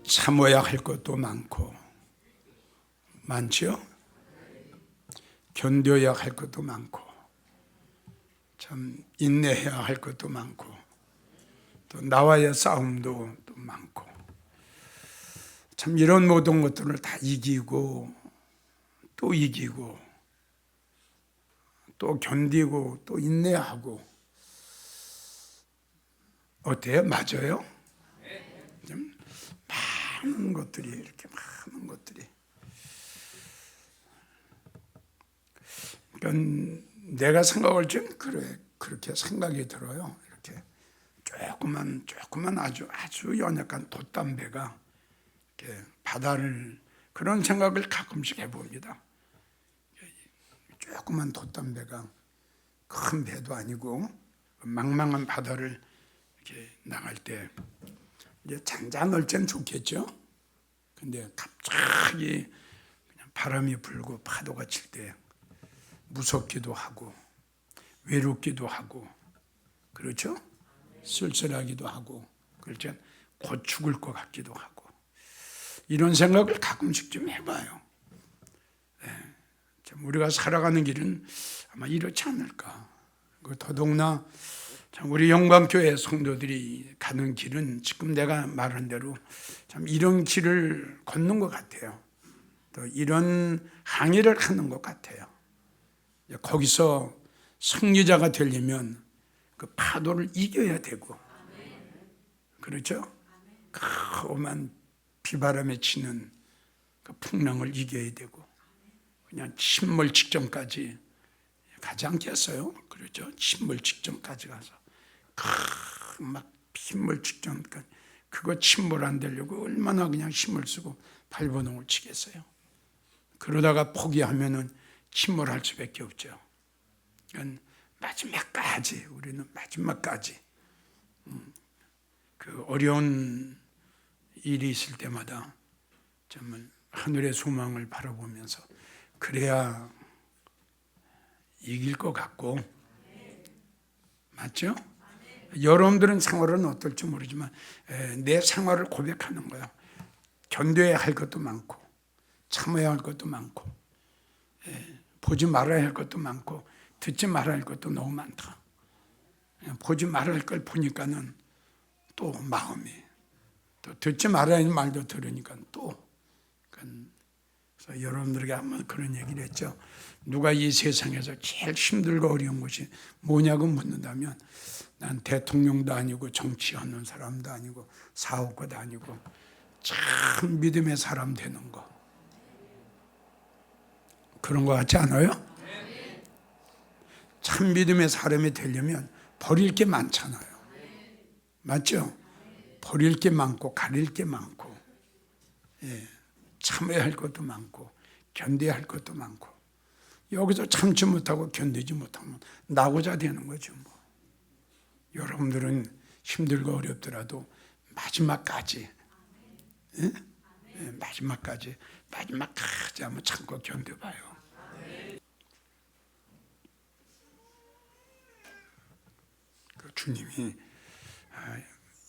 참아야 할 것도 많지요? 견뎌야 할 것도 많고, 참 인내해야 할 것도 많고, 또 나와의 싸움도 또 많고, 참 이런 모든 것들을 다 이기고 또 이기고 또 견디고 또 인내하고. 어때요? 맞아요? 좀 많은 것들이, 이렇게 많은 것들이. 그러니까 내가 생각할 땐 그렇게 생각이 들어요. 이렇게 조그만 아주 연약한 돛담배가 이렇게 바다를, 그런 생각을 가끔씩 해봅니다. 조그만 돛담배가 큰 배도 아니고 망망한 바다를 이렇게 나갈 때 이제 잔잔할 땐 좋겠죠. 근데 갑자기 그냥 바람이 불고 파도가 칠 때 무섭기도 하고 외롭기도 하고, 그렇죠? 쓸쓸하기도 하고, 그럴 땐 곧 죽을 것 같기도 하고, 이런 생각을 가끔씩 좀 해봐요. 우리가 살아가는 길은 아마 이렇지 않을까. 더더구나 우리 영광교회 성도들이 가는 길은 지금 내가 말한 대로 참 이런 길을 걷는 것 같아요. 또 이런 항해를 하는 것 같아요. 거기서 승리자가 되려면 그 파도를 이겨야 되고, 그렇죠? 험한 비바람에 치는 그 풍랑을 이겨야 되고, 그냥 침몰 직전까지 가지 않겠어요? 그렇죠? 침몰 직전까지 가서 막 침몰 직전까지, 그거 침몰 안 되려고 얼마나 그냥 힘을 쓰고 발버둥을 치겠어요? 그러다가 포기하면은 침몰할 수밖에 없죠. 그러니까 마지막까지, 우리는 마지막까지 그 어려운 일이 있을 때마다 정말 하늘의 소망을 바라보면서 그래야 이길 것 같고, 맞죠? 여러분들은 생활은 어떨지 모르지만 내 생활을 고백하는 거예요. 견뎌야 할 것도 많고 참아야 할 것도 많고 보지 말아야 할 것도 많고 듣지 말아야 할 것도 너무 많다. 보지 말아야 할 걸 보니까는 또 마음이, 또 듣지 말아야 할 말도 들으니까 또. 그래서 여러분들에게 한번 그런 얘기를 했죠. 누가 이 세상에서 제일 힘들고 어려운 것이 뭐냐고 묻는다면 난 대통령도 아니고 정치하는 사람도 아니고 사업가도 아니고 참 믿음의 사람 되는 거. 그런 거 같지 않아요? 참 믿음의 사람이 되려면 버릴 게 많잖아요. 맞죠? 버릴 게 많고 가릴 게 많고, 참아야 할 것도 많고 견뎌야 할 것도 많고, 여기서 참지 못하고 견디지 못하면 나고자 되는 거죠. 여러분들은 힘들고 어렵더라도 마지막까지, 마지막까지 한번 참고 견뎌봐요. 주님이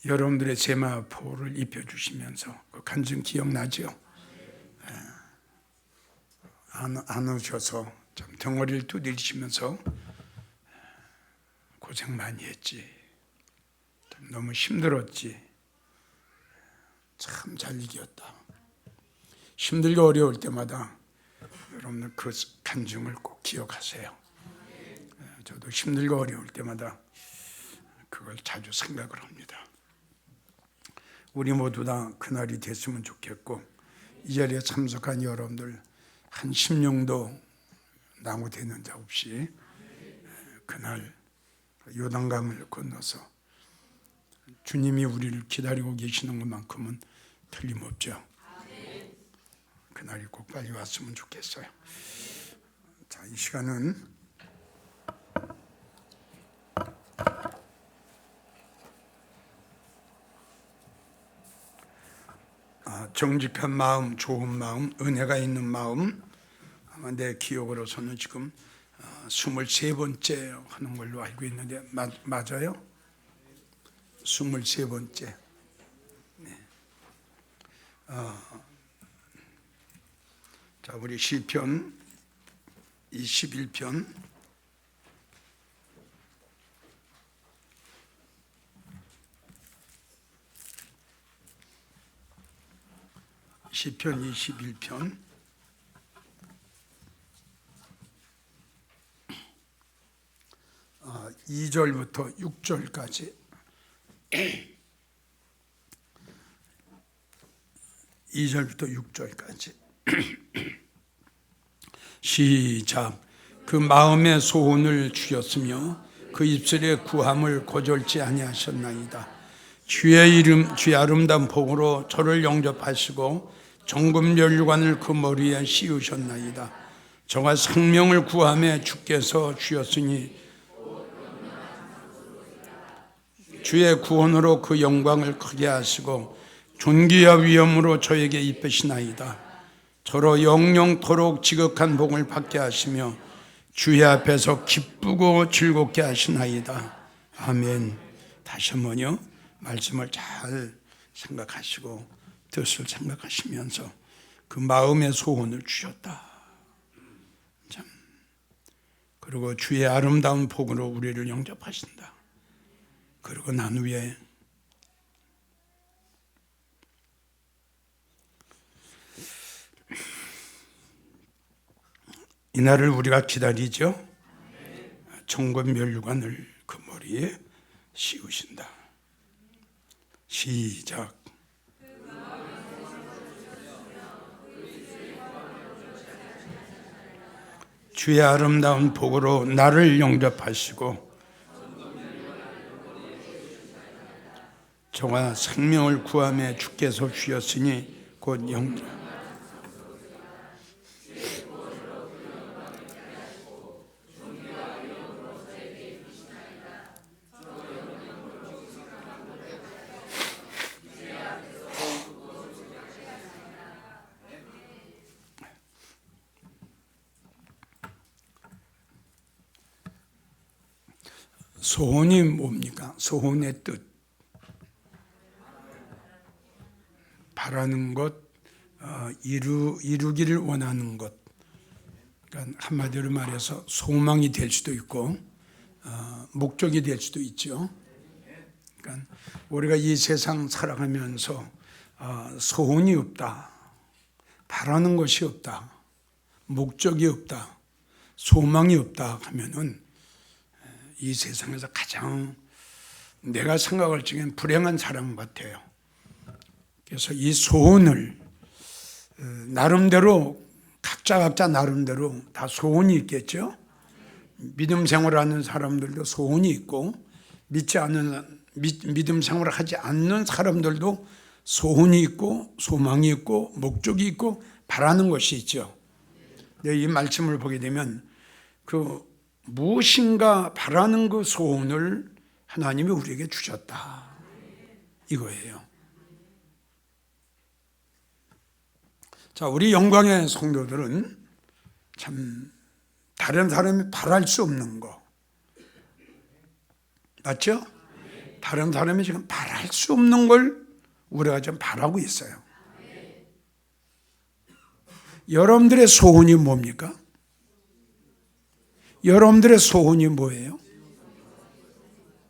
여러분들의 세마포를 입혀주시면서 그 간증 기억나죠? 안으셔서 참 덩어리를 두드리시면서 고생 많이 했지, 너무 힘들었지, 참 잘 이겼다. 힘들고 어려울 때마다 여러분들 그 간증을 꼭 기억하세요. 저도 힘들고 어려울 때마다 그걸 자주 생각을 합니다. 우리 모두 다 그날이 됐으면 좋겠고, 이 자리에 참석한 여러분들 한 심령도 나무되는 자 없이 그날 요단강을 건너서 주님이 우리를 기다리고 계시는 것만큼은 틀림없죠. 그날이 꼭 빨리 왔으면 좋겠어요. 자, 이 시간은 정직한 마음, 좋은 마음, 은혜가 있는 마음, 아마 내 기억으로서는 지금 23번째 하는 걸로 알고 있는데 맞아요? 23번째. 자, 우리 시편 21편 시편 21편 2절부터 6절까지 2절부터 6절까지 시작. 그 마음의 소원을 주셨으며 그 입술의 구함을 거절지 아니하셨나이다. 주의 이름, 주의 아름다운 복으로 저를 영접하시고 정금 면류관을 그 머리에 씌우셨나이다. 저가 생명을 구함에 주께서 주였으니 주의 구원으로 그 영광을 크게 하시고 존귀와 위엄으로 저에게 입히시나이다. 저로 영영토록 지극한 복을 받게 하시며 주의 앞에서 기쁘고 즐겁게 하시나이다. 아멘. 다시 한번요. 말씀을 잘 생각하시고 뜻을 생각하시면서 그 마음의 소원을 주셨다. 참. 그리고 주의 아름다운 복으로 우리를 영접하신다. 그리고 난 후에 이날을 우리가 기다리죠. 정금 면류관을 그 머리에 씌우신다. 시작. 주의 아름다운 복으로 나를 영접하시고 저가 생명을 구함에 주께서 주였으니 곧 영접. 소원이 뭡니까? 소원의 뜻. 바라는 것, 이루기를 원하는 것. 그러니까 한마디로 말해서 소망이 될 수도 있고 목적이 될 수도 있죠. 그러니까 우리가 이 세상 살아가면서 소원이 없다, 바라는 것이 없다, 목적이 없다, 소망이 없다 하면은 이 세상에서 가장 내가 생각할 적엔 불행한 사람 같아요. 그래서 이 소원을 나름대로 각자 나름대로 다 소원이 있겠죠. 믿음 생활하는 사람들도 소원이 있고 믿음 생활을 하지 않는 사람들도 소원이 있고 소망이 있고 목적이 있고 바라는 것이 있죠. 이 말씀을 보게 되면 그 무엇인가 바라는 그 소원을 하나님이 우리에게 주셨다 이거예요. 자, 우리 영광의 성도들은 참 다른 사람이 바랄 수 없는 거 맞죠? 다른 사람이 지금 바랄 수 없는 걸 우리가 좀 바라고 있어요. 여러분들의 소원이 뭡니까? 여러분들의 소원이 뭐예요?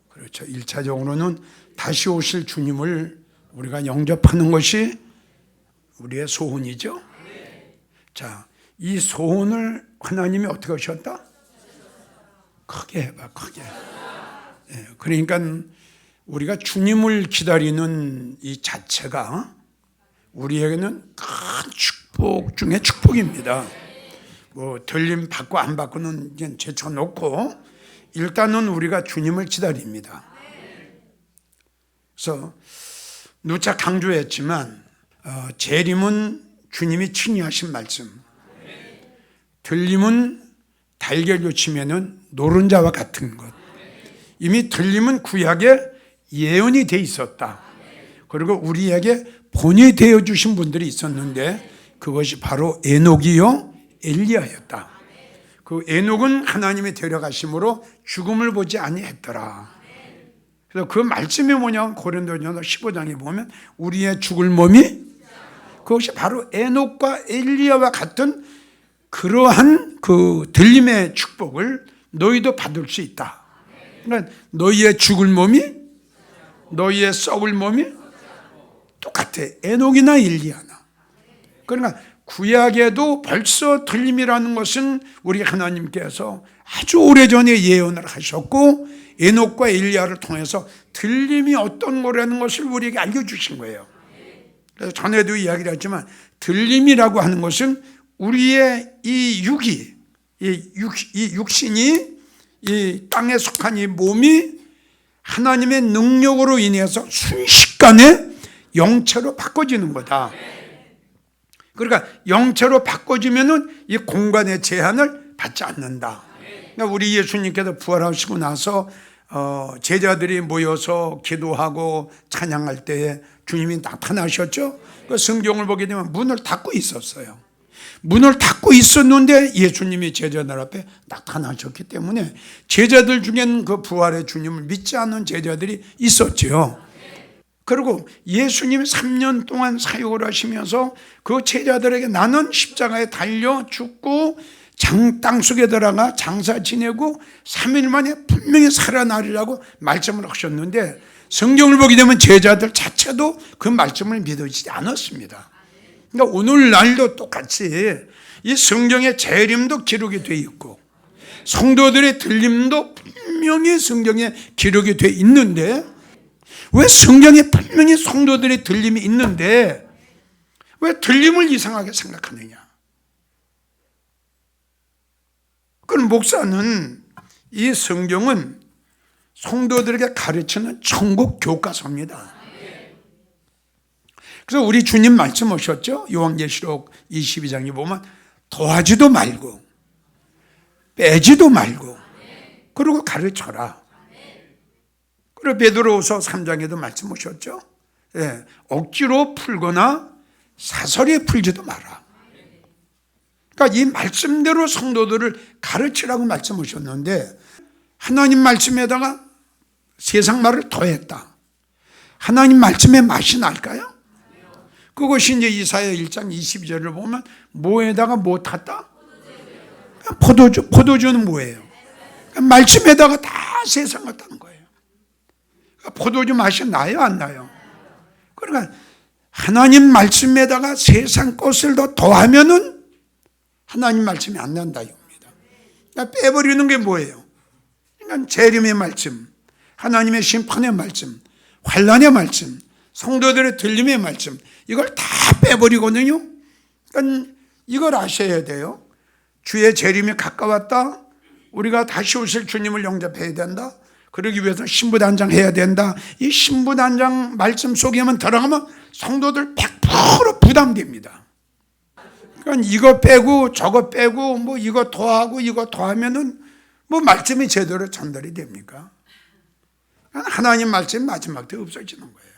그렇죠. 1차적으로는 다시 오실 주님을 우리가 영접하는 것이 우리의 소원이죠. 자, 이 소원을 하나님이 어떻게 하셨다? 크게 해봐, 크게. 그러니까 우리가 주님을 기다리는 이 자체가 우리에게는 큰 축복 중에 축복입니다. 뭐 들림 받고 안 받고는 이제 제쳐놓고 일단은 우리가 주님을 기다립니다. 그래서 누차 강조했지만 재림은 주님이 친히 하신 말씀, 들림은 달걀로 치면은 노른자와 같은 것. 이미 들림은 구약에 예언이 돼 있었다. 그리고 우리에게 본이 되어 주신 분들이 있었는데 그것이 바로 에녹이요 엘리야였다. 그 에녹은 하나님이 데려가심으로 죽음을 보지 아니했더라. 그래서 그 말씀이 뭐냐? 고린도전서 15장에 보면 우리의 죽을 몸이 그것이 바로 에녹과 엘리야와 같은 그러한 그 들림의 축복을 너희도 받을 수 있다. 그러니까 너희의 죽을 몸이, 너희의 썩을 몸이 똑같아. 에녹이나 엘리야나. 그러니까 구약에도 벌써 들림이라는 것은 우리 하나님께서 아주 오래전에 예언을 하셨고 에녹과 엘리야를 통해서 들림이 어떤 거라는 것을 우리에게 알려주신 거예요. 그래서 전에도 이야기를 했지만 들림이라고 하는 것은 우리의 이 육이, 이 육신이, 이 땅에 속한 이 몸이 하나님의 능력으로 인해서 순식간에 영체로 바꿔지는 거다. 그러니까 영체로 바꿔지면은 이 공간의 제한을 받지 않는다. 그러니까 우리 예수님께서 부활하시고 나서 제자들이 모여서 기도하고 찬양할 때에 주님이 나타나셨죠. 그 성경을 보게 되면 문을 닫고 있었어요. 문을 닫고 있었는데 예수님이 제자들 앞에 나타나셨기 때문에 제자들 중에는 그 부활의 주님을 믿지 않는 제자들이 있었죠. 그리고 예수님이 3년 동안 사역을 하시면서 그 제자들에게 나는 십자가에 달려 죽고 땅속에 들어가 장사 지내고 3일 만에 분명히 살아나리라고 말씀을 하셨는데 성경을 보게 되면 제자들 자체도 그 말씀을 믿어지지 않았습니다. 그러니까 오늘날도 똑같이 이 성경의 재림도 기록이 되어 있고 성도들의 들림도 분명히 성경에 기록이 되어 있는데 왜 성경에 분명히 성도들의 들림이 있는데 왜 들림을 이상하게 생각하느냐? 그럼 목사는 이 성경은 성도들에게 가르치는 천국 교과서입니다. 그래서 우리 주님 말씀하셨죠? 요한계시록 22장에 보면 더하지도 말고 빼지도 말고 그리고 가르쳐라. 그리고 베드로후서 3장에도 말씀하셨죠? 예, 억지로 풀거나 사설에 풀지도 마라. 그러니까 이 말씀대로 성도들을 가르치라고 말씀하셨는데 하나님 말씀에다가 세상 말을 더했다. 하나님 말씀의 맛이 날까요? 그것이 이제 이사야 1장 22절을 보면 뭐에다가 뭐 탔다? 포도주. 포도주는 뭐예요? 말씀에다가 다 세상 같다는 거예요. 포도주 맛이 나요, 안 나요? 그러니까 하나님 말씀에다가 세상 것을 더 더하면은 하나님 말씀이 안 난다 이겁니다. 그러니까 빼버리는 게 뭐예요? 그러니까 재림의 말씀, 하나님의 심판의 말씀, 환난의 말씀, 성도들의 들림의 말씀, 이걸 다 빼버리거든요. 그러니까 이걸 아셔야 돼요. 주의 재림이 가까웠다. 우리가 다시 오실 주님을 영접해야 된다. 그러기 위해서 신부단장 해야 된다. 이 신부단장 말씀 속에만 들어가면 성도들 100% 부담됩니다. 그러니까 이거 빼고 저거 빼고 뭐 이거 더하고 이거 더하면은 뭐 말씀이 제대로 전달이 됩니까? 하나님 말씀 마지막 때 없어지는 거예요.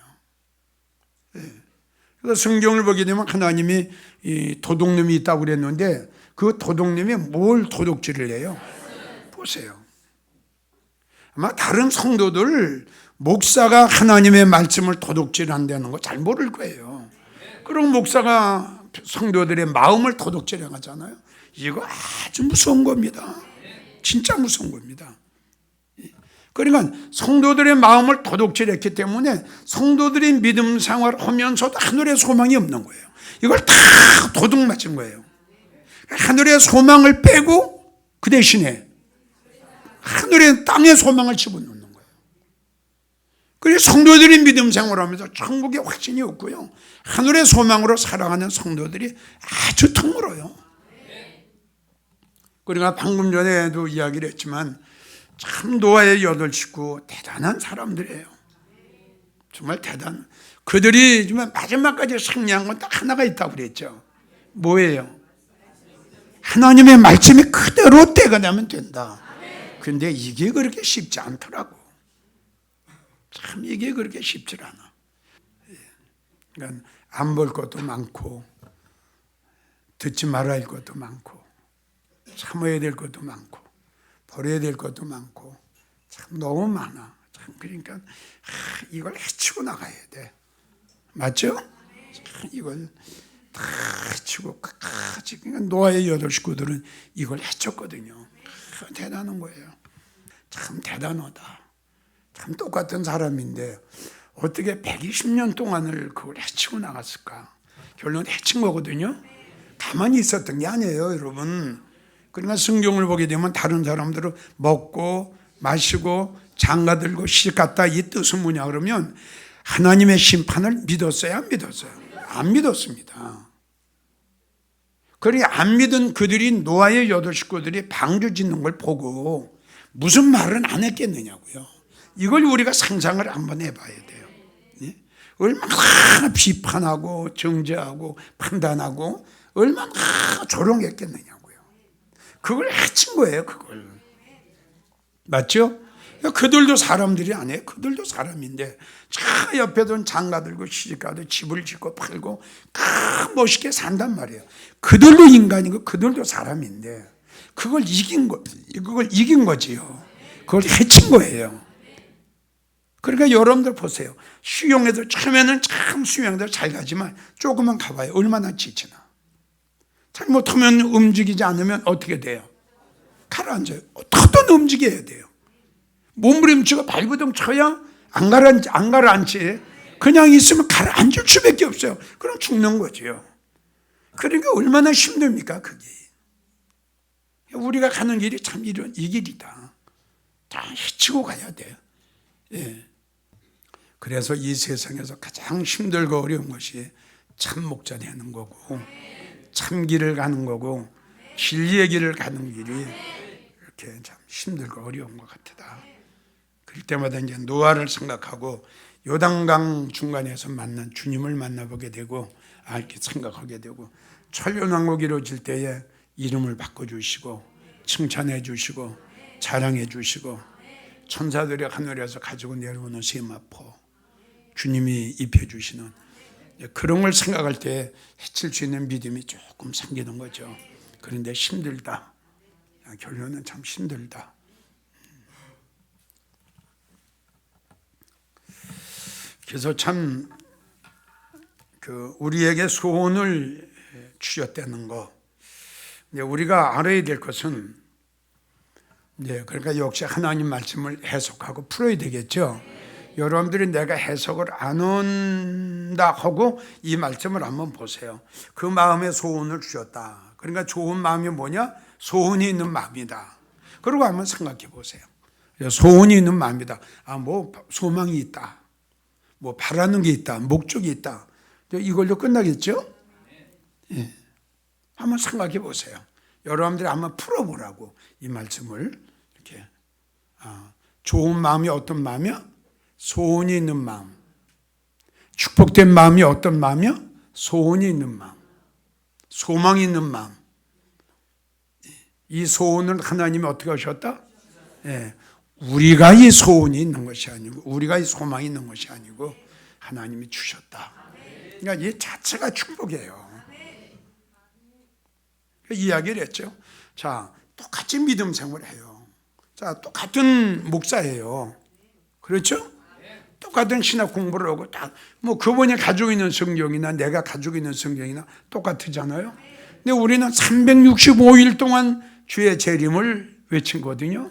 네. 그래서 성경을 보게 되면 하나님이 이 도둑놈이 있다고 그랬는데 그 도둑놈이 뭘 도둑질을 해요? 보세요. 아마 다른 성도들 목사가 하나님의 말씀을 도둑질한다는 거 잘 모를 거예요. 그럼 목사가 성도들의 마음을 도둑질해 가잖아요. 이거 아주 무서운 겁니다. 진짜 무서운 겁니다. 그러니까 성도들의 마음을 도둑질했기 때문에 성도들이 믿음 생활하면서도 하늘의 소망이 없는 거예요. 이걸 다 도둑 맞은 거예요. 하늘의 소망을 빼고 그 대신에 하늘의 땅의 소망을 집어넣는 거예요. 그래서 성도들이 믿음 생활하면서 천국에 확신이 없고요. 하늘의 소망으로 살아가는 성도들이 아주 드물어요. 그러니까 방금 전에도 이야기를 했지만 참 노아의 8 식구 대단한 사람들이에요. 정말 대단. 그들이 정말 마지막까지 승리한 건 딱 하나가 있다고 그랬죠. 뭐예요? 하나님의 말씀이 그대로 떼어내면 된다. 그런데 이게 그렇게 쉽지 않더라고. 참 이게 그렇게 쉽지 않아. 그러니까 안 볼 것도 많고 듣지 말아야 할 것도 많고 참아야 될 것도 많고 버려야 될 것도 많고 참 너무 많아. 참 그러니까 이걸 헤치고 나가야 돼. 맞죠? 참 이걸 다 해치고 끝까지. 그러니까 노아의 8 식구들은 이걸 해쳤거든요. 대단한 거예요. 참 대단하다. 참 똑같은 사람인데 어떻게 120년 동안을 그걸 해치고 나갔을까? 결론 해친 거거든요. 가만히 있었던 게 아니에요, 여러분. 그러니까 성경을 보게 되면 다른 사람들은 먹고 마시고 장가들고 시집갔다, 이 뜻은 뭐냐 그러면 하나님의 심판을 믿었어요, 안 믿었어요? 안 믿었습니다. 그러니 안 믿은 그들이 노아의 8 식구들이 방주 짓는 걸 보고 무슨 말은 안 했겠느냐고요. 이걸 우리가 상상을 한번 해봐야 돼요. 예? 얼마나 비판하고 정죄하고 판단하고 얼마나 조롱했겠느냐고요. 그걸 해친 거예요, 그걸. 맞죠? 그들도 사람들이 아니에요. 그들도 사람인데 저 옆에도 장가들고 시집가도 집을 짓고 팔고 멋있게 산단 말이에요. 그들도 인간이고 그들도 사람인데 그걸 이긴 거지요. 그걸 해친 거예요. 그러니까 여러분들 보세요. 수영에도 처음에는 참 수영도 잘 가지만 조금만 가봐요. 얼마나 지치나. 잘못하면 움직이지 않으면 어떻게 돼요? 가라앉아요. 어떻게든 움직여야 돼요. 몸부림치고 발부둥 쳐야 안 가라앉지. 그냥 있으면 가라앉을 수밖에 없어요. 그럼 죽는 거죠. 그러니까 얼마나 힘듭니까, 그게. 우리가 가는 길이 참 이 길이다. 다 해치고 가야 돼요. 예. 그래서 이 세상에서 가장 힘들고 어려운 것이 참 목자 되는 거고, 참 길을 가는 거고, 진리의 길을 가는 길이 이렇게 참 힘들고 어려운 것 같다. 그럴 때마다 이제 노아를 생각하고 요단강 중간에서 만난 주님을 만나보게 되고, 이렇게 생각하게 되고, 천년왕국이 이루어질 때에 이름을 바꿔주시고 칭찬해 주시고 자랑해 주시고 천사들이 하늘에서 가지고 내려오는 세마포 주님이 입혀주시는 그런 걸 생각할 때 해칠 수 있는 믿음이 조금 생기는 거죠. 그런데 힘들다. 결론은 참 힘들다. 그래서 참 우리에게 소원을 주셨다는 거. 우리가 알아야 될 것은 그러니까 역시 하나님 말씀을 해석하고 풀어야 되겠죠. 여러분들이 내가 해석을 안 한다 하고 이 말씀을 한번 보세요. 그 마음에 소원을 주셨다. 그러니까 좋은 마음이 뭐냐? 소원이 있는 마음이다. 그리고 한번 생각해 보세요. 소원이 있는 마음이다. 뭐 소망이 있다. 뭐 바라는 게 있다. 목적이 있다. 이걸로 끝나겠죠? 예. 한번 생각해 보세요. 여러분들이 한번 풀어보라고 이 말씀을 이렇게. 좋은 마음이 어떤 마음이야? 소원이 있는 마음. 축복된 마음이 어떤 마음이야? 소원이 있는 마음. 소망이 있는 마음. 이 소원을 하나님이 어떻게 하셨다? 예. 우리가 이 소원이 있는 것이 아니고 우리가 이 소망이 있는 것이 아니고 하나님이 주셨다. 그러니까 이 자체가 축복이에요. 이야기를 했죠. 자, 똑같이 믿음 생활을 해요. 자, 똑같은 목사예요. 그렇죠? 똑같은 신학 공부를 하고 뭐 그분이 가지고 있는 성경이나 내가 가지고 있는 성경이나 똑같잖아요. 근데 우리는 365일 동안 주의 재림을 외친 거거든요.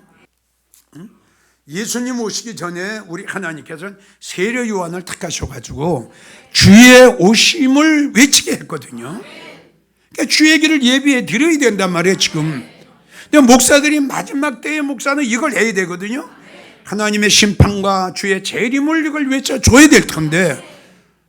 예수님 오시기 전에 우리 하나님께서는 세례 요한을 택하셔가지고 주의 오심을 외치게 했거든요. 그러니까 주의 길을 예비해 드려야 된단 말이에요, 지금. 근데 목사들이 마지막 때의 목사는 이걸 해야 되거든요. 하나님의 심판과 주의 재림을 이걸 외쳐줘야 될 텐데.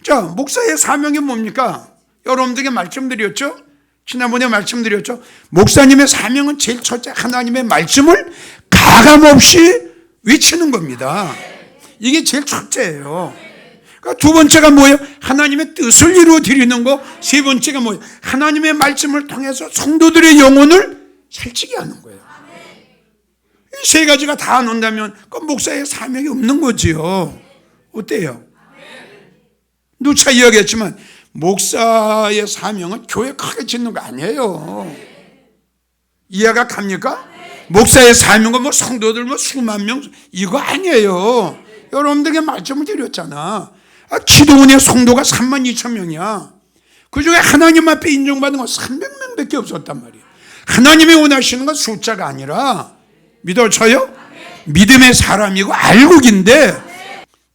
자, 목사의 사명이 뭡니까? 여러분들에게 말씀드렸죠? 지난번에 말씀드렸죠? 목사님의 사명은 제일 첫째 하나님의 말씀을 가감없이 외치는 겁니다. 이게 제일 첫째예요. 그러니까 두 번째가 뭐예요? 하나님의 뜻을 이루어 드리는 거. 세 번째가 뭐예요? 하나님의 말씀을 통해서 성도들의 영혼을 살찌게 하는 거예요. 이 세 가지가 다 안 온다면 그 목사의 사명이 없는 거지요. 어때요? 누차 이야기했지만 목사의 사명은 교회 크게 짓는 거 아니에요. 이해가 갑니까? 목사의 사명은 뭐 성도들 뭐 수만 명 이거 아니에요. 여러분들에게 말씀을 드렸잖아. 기도원의 성도가 32,000명이야. 그 중에 하나님 앞에 인정받은 건 300명밖에 없었단 말이에요. 하나님이 원하시는 건 숫자가 아니라 믿어져요? 믿음의 사람이고 알곡인데,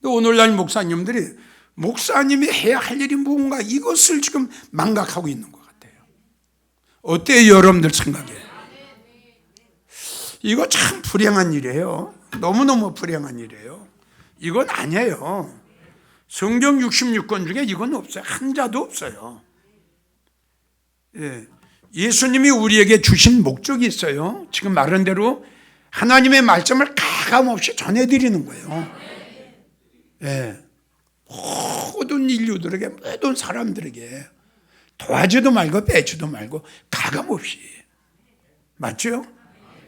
오늘날 목사님이 해야 할 일이 뭔가, 이것을 지금 망각하고 있는 것 같아요. 어때요, 여러분들 생각에? 이거 참 불행한 일이에요. 너무너무 불행한 일이에요. 이건 아니에요. 성경 66권 중에 이건 없어요. 한 자도 없어요. 예. 예수님이 우리에게 주신 목적이 있어요. 지금 말한 대로 하나님의 말씀을 가감없이 전해드리는 거예요. 예. 모든 인류들에게, 모든 사람들에게 도와주도 말고 빼주도 말고 가감없이. 맞죠?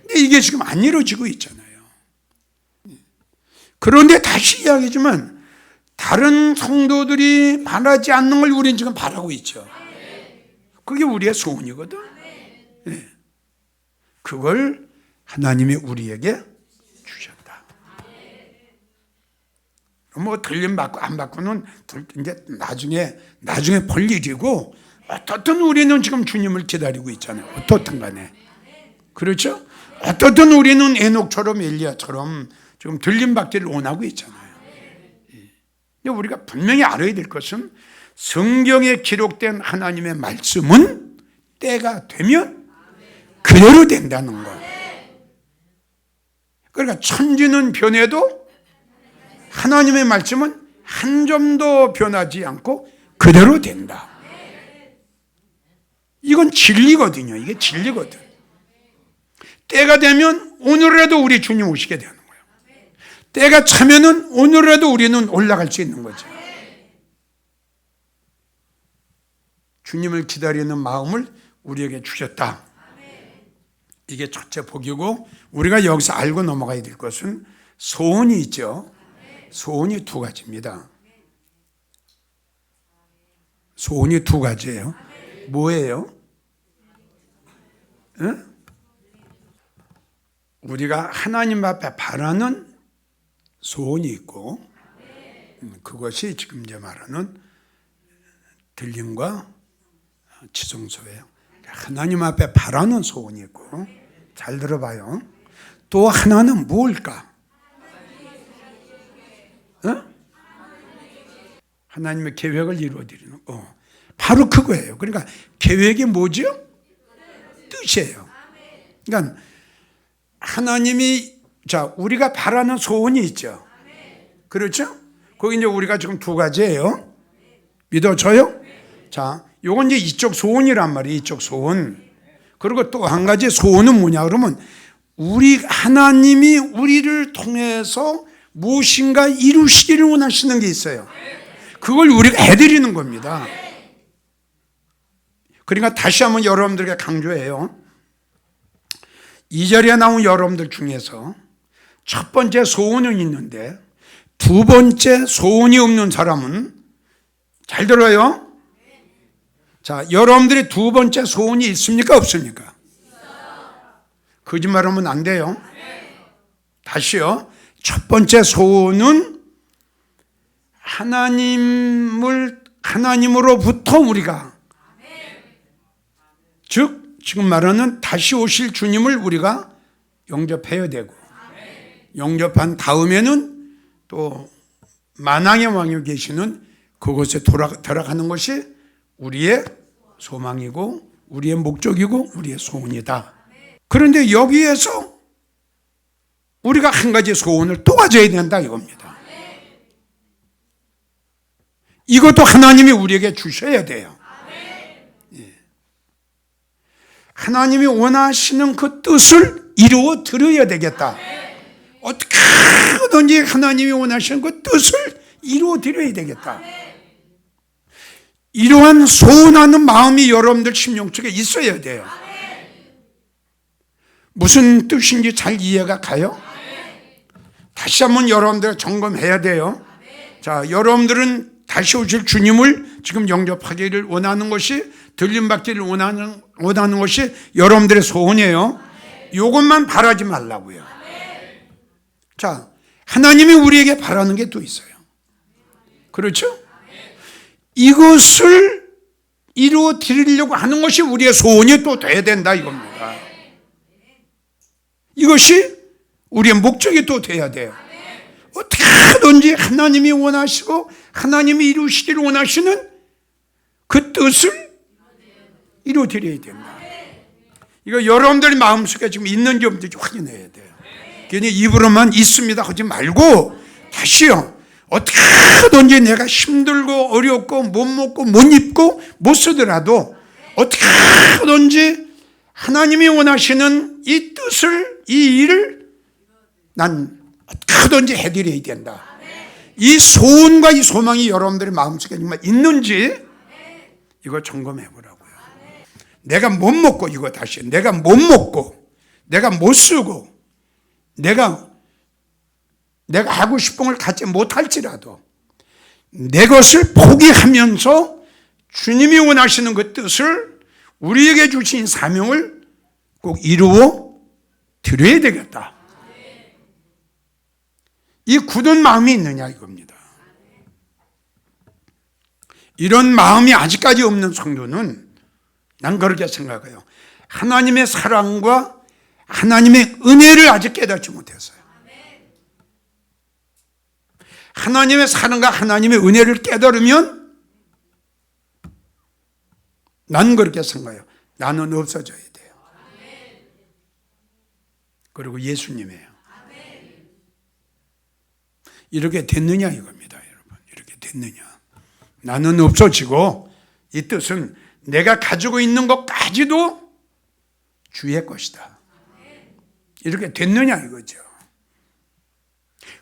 근데 이게 지금 안 이루어지고 있잖아요. 그런데 다시 이야기하지만 다른 성도들이 바라지 않는 걸 우리는 지금 바라고 있죠. 그게 우리의 소원이거든. 네. 그걸 하나님이 우리에게 주셨다. 뭐 들림 받고 안 받고는 이제 나중에 볼 일이고, 어떻든 우리는 지금 주님을 기다리고 있잖아요. 어떻든 간에. 그렇죠? 어떻든 우리는 에녹처럼 엘리야처럼 지금 들림 받기를 원하고 있잖아요. 우리가 분명히 알아야 될 것은 성경에 기록된 하나님의 말씀은 때가 되면 그대로 된다는 거. 그러니까 천지는 변해도 하나님의 말씀은 한 점도 변하지 않고 그대로 된다. 이건 진리거든요. 이게 진리거든. 때가 되면 오늘이라도 우리 주님 오시게 되는 거예요. 때가 차면은 오늘이라도 우리는 올라갈 수 있는 거죠. 주님을 기다리는 마음을 우리에게 주셨다. 이게 첫째 복이고, 우리가 여기서 알고 넘어가야 될 것은 소원이 있죠. 소원이 두 가지입니다. 소원이 두 가지예요. 뭐예요? 응? 우리가 하나님 앞에 바라는 소원이 있고, 그것이 지금 이제 말하는 들림과 지성소예요. 하나님 앞에 바라는 소원이 있고, 잘 들어봐요. 또 하나는 뭘까? 어? 하나님의 계획을 이루어드리는 거. 바로 그거예요. 그러니까 계획이 뭐죠? 뜻이에요. 그러니까 하나님이, 자, 우리가 바라는 소원이 있죠. 그렇죠? 거기 이제 우리가 지금 두 가지예요. 믿어져요? 자, 요건 이제 이쪽 소원이란 말이에요. 이쪽 소원. 그리고 또 한 가지 소원은 뭐냐 그러면, 하나님이 우리를 통해서 무엇인가 이루시기를 원하시는 게 있어요. 그걸 우리가 해드리는 겁니다. 그러니까 다시 한번 여러분들에게 강조해요. 이 자리에 나온 여러분들 중에서 첫 번째 소원은 있는데 두 번째 소원이 없는 사람은, 잘 들어요. 자, 여러분들이 두 번째 소원이 있습니까? 없습니까? 거짓말하면 안 돼요. 다시요. 첫 번째 소원은 하나님으로부터 우리가, 즉 지금 말하는 다시 오실 주님을 우리가 영접해야 되고, 영접한 다음에는 또 만왕의 왕이 계시는 그곳에 돌아가는 것이 우리의 소망이고 우리의 목적이고 우리의 소원이다. 그런데 여기에서 우리가 한 가지 소원을 또 가져야 된다 이겁니다. 이것도 하나님이 우리에게 주셔야 돼요. 하나님이 원하시는 그 뜻을 이루어 드려야 되겠다. 어떻게든지 하나님이 원하시는 그 뜻을 이루어 드려야 되겠다. 이러한 소원하는 마음이 여러분들 심령 속에 있어야 돼요. 무슨 뜻인지 잘 이해가 가요? 다시 한번 여러분들 점검해야 돼요. 자, 여러분들은 다시 오실 주님을 지금 영접하기를 원하는 것이, 들림받기를 원하는 것이 여러분들의 소원이에요. 이것만 바라지 말라고요. 자, 하나님이 우리에게 바라는 게 또 있어요. 그렇죠? 이루어 드리려고 하는 것이 우리의 소원이 또 돼야 된다 이겁니다. 이것이 우리의 목적이 또 돼야 돼요. 어떻게 하든지 하나님이 원하시고 하나님이 이루시기를 원하시는 그 뜻을 이루어 드려야 된다. 이거 여러분들의 마음속에 지금 있는지 없는지 확인해야 돼요. 괜히 입으로만 있습니다 하지 말고 다시요. 어떻게 하든지 내가 힘들고 어렵고 못 먹고 못 입고 못 쓰더라도 어떻게 하든지 하나님이 원하시는 이 뜻을, 이 일을 난 어떻게 하든지 해드려야 된다. 이 소원과 이 소망이 여러분들의 마음속에 정말 있는지 이거 점검해 보라고요. 내가 못 먹고, 이거 다시 내가 못 먹고 내가 못 쓰고 내가 하고 싶은 걸 갖지 못할지라도 내 것을 포기하면서 주님이 원하시는 그 뜻을, 우리에게 주신 사명을 꼭 이루어 드려야 되겠다. 이 굳은 마음이 있느냐 이겁니다. 이런 마음이 아직까지 없는 성도는 난 그렇게 생각해요. 하나님의 사랑과 하나님의 은혜를 아직 깨닫지 못했어요. 하나님의 사랑과 하나님의 은혜를 깨달으면 난 그렇게 생각해요. 나는 없어져야 돼요. 그리고 예수님이에요. 이렇게 됐느냐 이겁니다, 여러분. 이렇게 됐느냐. 나는 없어지고 이 뜻은 내가 가지고 있는 것까지도 주의 것이다. 이렇게 됐느냐 이거죠.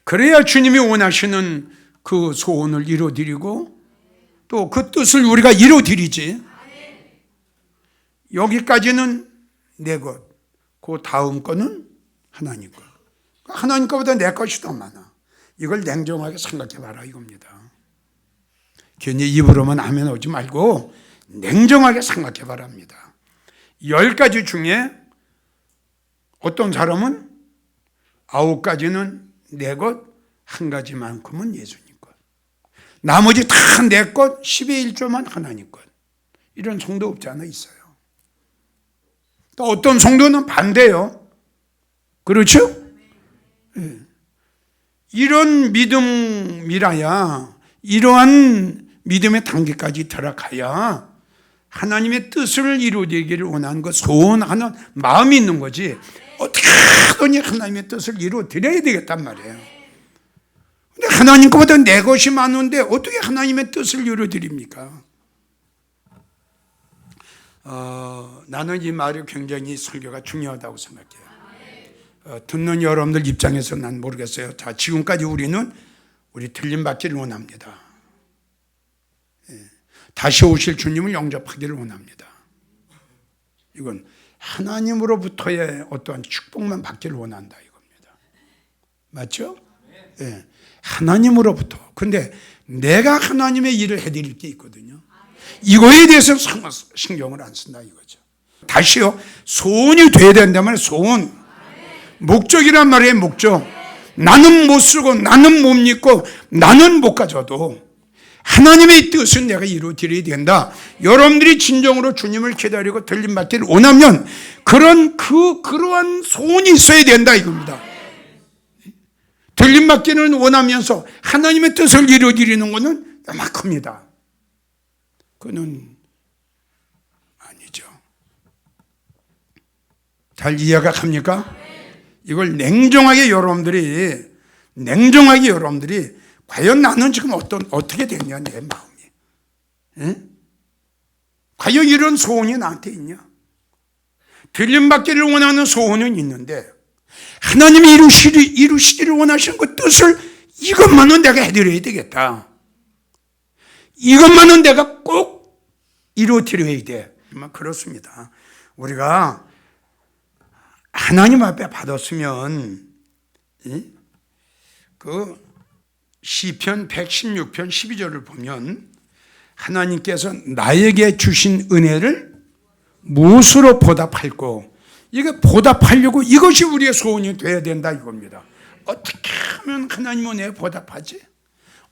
그래야 주님이 원하시는 그 소원을 이루어드리고 또 그 뜻을 우리가 이루어드리지. 여기까지는 내 것, 그 다음 거는 하나님 것. 하나님 것보다 내 것이 더 많아. 이걸 냉정하게 생각해 봐라 이겁니다. 괜히 입으로만 아멘 오지 말고 냉정하게 생각해 바랍니다. 10가지 중에 어떤 사람은 9가지는 내 것, 1가지만큼은 예수님 것. 나머지 다 내 것, 10의 1조만 하나님 것. 이런 성도 없지 않아 있어요. 또 어떤 성도는 반대요. 그렇죠? 네. 이런 믿음이라야, 이러한 믿음의 단계까지 들어가야 하나님의 뜻을 이루어지기를 원하는 것, 소원하는 마음이 있는 거지. 어떻게 하더니 하나님의 뜻을 이루어드려야 되겠단 말이에요. 근데 하나님 것보다 내 것이 많은데 어떻게 하나님의 뜻을 이루어드립니까? 나는 이 말이 굉장히 설교가 중요하다고 생각해요. 듣는 여러분들 입장에서 난 모르겠어요. 자, 지금까지 우리는 우리 틀림받기를 원합니다. 다시 오실 주님을 영접하기를 원합니다. 이건 하나님으로부터의 어떠한 축복만 받기를 원한다 이겁니다. 맞죠? 예. 하나님으로부터. 근데 내가 하나님의 일을 해드릴 게 있거든요. 이거에 대해서 신경을 안 쓴다 이거죠. 다시요. 소원이 돼야 된다면 소원. 목적이란 말이에요. 목적. 나는 못 쓰고 나는 못 믿고 나는 못 가져도 하나님의 뜻은 내가 이루어드려야 된다. 여러분들이 진정으로 주님을 기다리고 들림받기를 원하면 그러한 소원이 있어야 된다 이겁니다. 들림받기를 원하면서 하나님의 뜻을 이루어드리는 것은 요만큼이다. 그는 아니죠. 잘 이해가 갑니까? 이걸 냉정하게 여러분들이 과연 나는 지금 어떻게 됐냐 내 마음이. 에? 과연 이런 소원이 나한테 있냐? 들림받기를 원하는 소원은 있는데 하나님이 이루시기를 원하시는 그 뜻을 이것만은 내가 해드려야 되겠다. 이것만은 내가 꼭 이루어드려야 돼. 그렇습니다. 우리가 하나님 앞에 받았으면 그 시편 116편 12절을 보면 하나님께서 나에게 주신 은혜를 무엇으로 보답할꼬. 이게 보답하려고 이것이 우리의 소원이 돼야 된다 이겁니다. 어떻게 하면 하나님은 내 보답하지?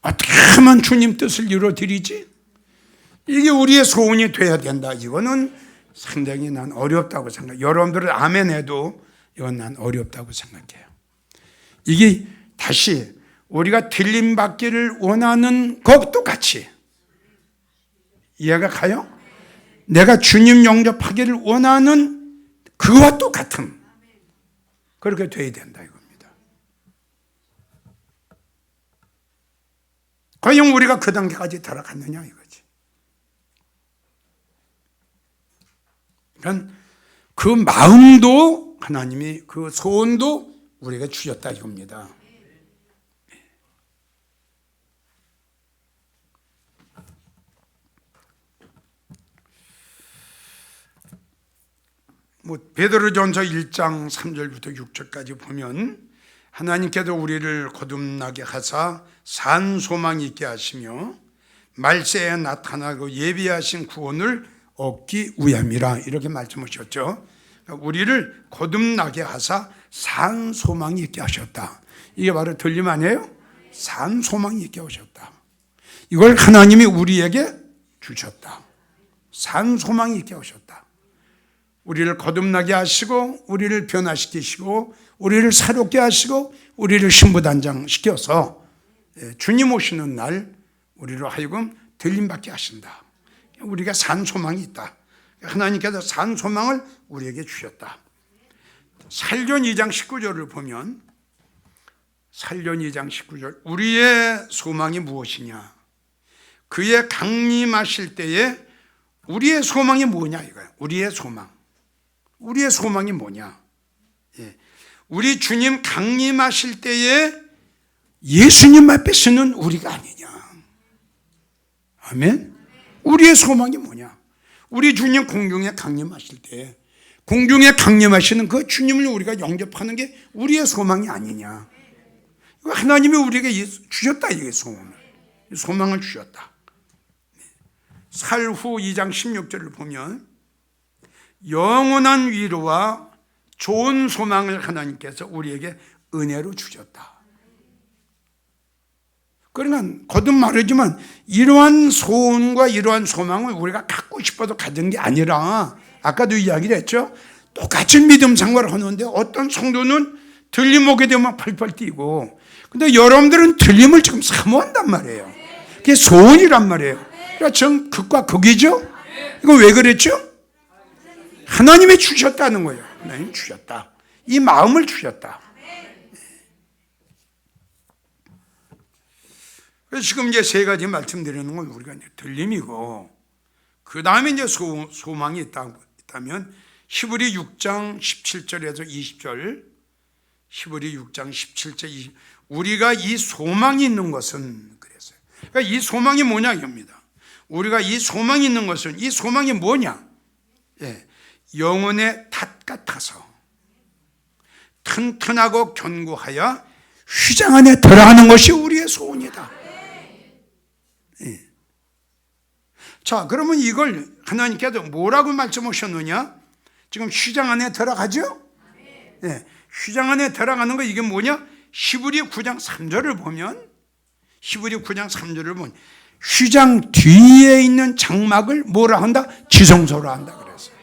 어떻게 하면 주님 뜻을 이루어드리지? 이게 우리의 소원이 돼야 된다. 이거는 상당히 난 어렵다고 생각해요. 여러분들은 아멘 해도 이건 난 어렵다고 생각해요. 이게 다시 우리가 들림받기를 원하는 것도 같이 이해가 가요? 내가 주님 영접하기를 원하는 그와 똑같은 그렇게 돼야 된다 이겁니다. 과연 우리가 그 단계까지 들어갔느냐 이거지. 그러니까 그 마음도 하나님이 그 소원도 우리가 주셨다 이겁니다. 베드로전서 1장 3절부터 6절까지 보면 하나님께서 우리를 거듭나게 하사 산 소망 있게 하시며 말세에 나타나고 예비하신 구원을 얻기 위함이라 이렇게 말씀하셨죠. 그러니까 우리를 거듭나게 하사 산 소망이 있게 하셨다. 이게 바로 들림 아니에요? 산 소망이 있게 하셨다. 이걸 하나님이 우리에게 주셨다. 산 소망이 있게 하셨다. 우리를 거듭나게 하시고 우리를 변화시키시고 우리를 새롭게 하시고 우리를 신부단장시켜서 주님 오시는 날 우리로 하여금 들림받게 하신다. 우리가 산 소망이 있다. 하나님께서 산 소망을 우리에게 주셨다. 살전 2장 19절을 보면 살전 2장 19절 우리의 소망이 무엇이냐 그의 강림하실 때에 우리의 소망이 뭐냐 이거예요. 우리의 소망. 우리의 소망이 뭐냐? 우리 주님 강림하실 때에 예수님 앞에 서는 우리가 아니냐? 아멘? 우리의 소망이 뭐냐? 우리 주님 공중에 강림하실 때 공중에 강림하시는 그 주님을 우리가 영접하는 게 우리의 소망이 아니냐? 하나님이 우리에게 주셨다 이게 소망을 주셨다. 살후 2장 16절을 보면 영원한 위로와 좋은 소망을 하나님께서 우리에게 은혜로 주셨다. 그러나 거듭 말하지만 이러한 소원과 이러한 소망을 우리가 갖고 싶어도 가진 게 아니라 아까도 이야기를 했죠. 똑같이 믿음 생활을 하는데 어떤 성도는 들림 오게 되면 펄펄 뛰고 근데 여러분들은 들림을 지금 사모한단 말이에요. 그게 소원이란 말이에요. 그러니까 전 극과 극이죠. 이거 왜 그랬죠? 하나님이 주셨다는 거예요. 하나님 주셨다. 이 마음을 주셨다. 그래서 지금 이제 세 가지 말씀드리는 건 우리가 이제 들림이고, 그 다음에 이제 소망이 있다면 히브리 6장 17절에서 20절, 히브리 6장 17절 20, 우리가 이 소망이 있는 것은 그랬어요. 그러니까 이 소망이 뭐냐 이겁니다. 우리가 이 소망이 있는 것은 이 소망이 뭐냐? 영혼의 탓 같아서 튼튼하고 견고하여 휘장 안에 들어가는 것이 우리의 소원이다. 자, 그러면 이걸 하나님께서 뭐라고 말씀하셨느냐? 지금 휘장 안에 들어가죠? 휘장 안에 들어가는 거 이게 뭐냐? 히브리 9장 3절을 보면 히브리 9장 3절을 보면 휘장 뒤에 있는 장막을 뭐라 한다? 지성소라 한다 그랬어요.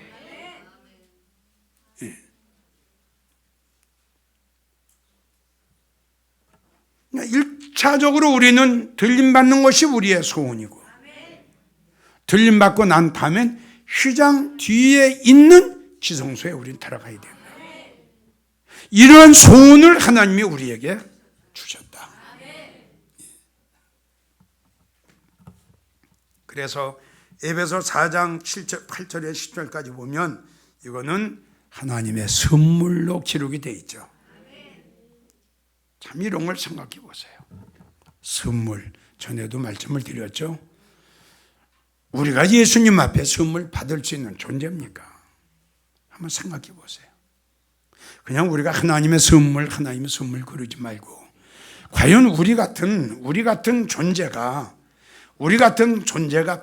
1차적으로 우리는 들림받는 것이 우리의 소원이고, 들림받고 난 다음엔 휘장 뒤에 있는 지성소에 우리는 들어가야 된다. 이러한 소원을 하나님이 우리에게 주셨다. 그래서 에베소 4장 7절, 8절에 10절까지 보면 이거는 하나님의 선물로 기록이 되어 있죠. 참 이런 걸 생각해 보세요. 선물, 전에도 말씀을 드렸죠. 우리가 예수님 앞에 선물 받을 수 있는 존재입니까? 한번 생각해 보세요. 그냥 우리가 하나님의 선물 그러지 말고, 과연 우리 같은 존재가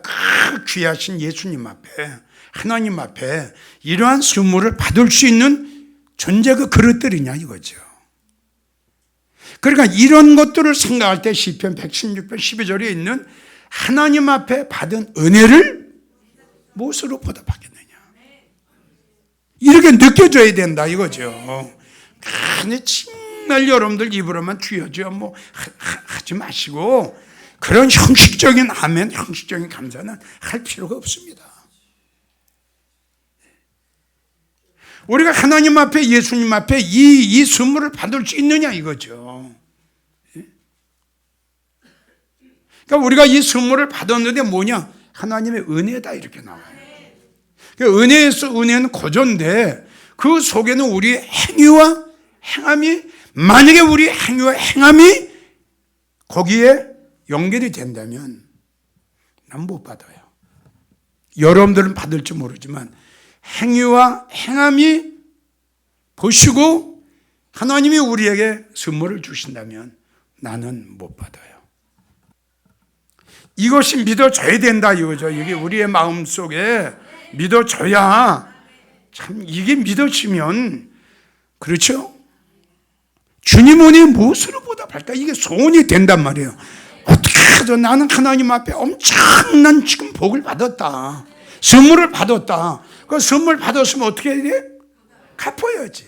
그 귀하신 예수님 앞에, 하나님 앞에 이러한 선물을 받을 수 있는 존재가 그릇들이냐 이거죠. 그러니까 이런 것들을 생각할 때 시편 116편 12절에 있는 하나님 앞에 받은 은혜를 무엇으로 보답하겠느냐. 이렇게 느껴져야 된다 이거죠. 근데 정말 여러분들 입으로만 주여주여 뭐 하지 마시고 그런 형식적인 아멘, 형식적인 감사는 할 필요가 없습니다. 우리가 하나님 앞에, 예수님 앞에 이 선물을 받을 수 있느냐 이거죠. 그러니까 우리가 이 선물을 받았는데 뭐냐? 하나님의 은혜다 이렇게 나와요. 그러니까 은혜는 고조인데 그 속에는 우리의 행위와 행함이, 만약에 우리 행위와 행함이 거기에 연결이 된다면 난 못 받아요. 여러분들은 받을지 모르지만 행위와 행함이 보시고 하나님이 우리에게 선물을 주신다면 나는 못 받아요. 이것이 믿어져야 된다 이거죠. 이게 우리의 마음속에 믿어져야, 참 이게 믿어지면, 그렇죠? 주님 은혜 무엇으로 보답할까? 이게 소원이 된단 말이에요. 어떻게 하죠? 나는 하나님 앞에 엄청난 지금 복을 받았다, 선물을 받았다. 그 선물 받았으면 어떻게 해야 돼? 갚아야지.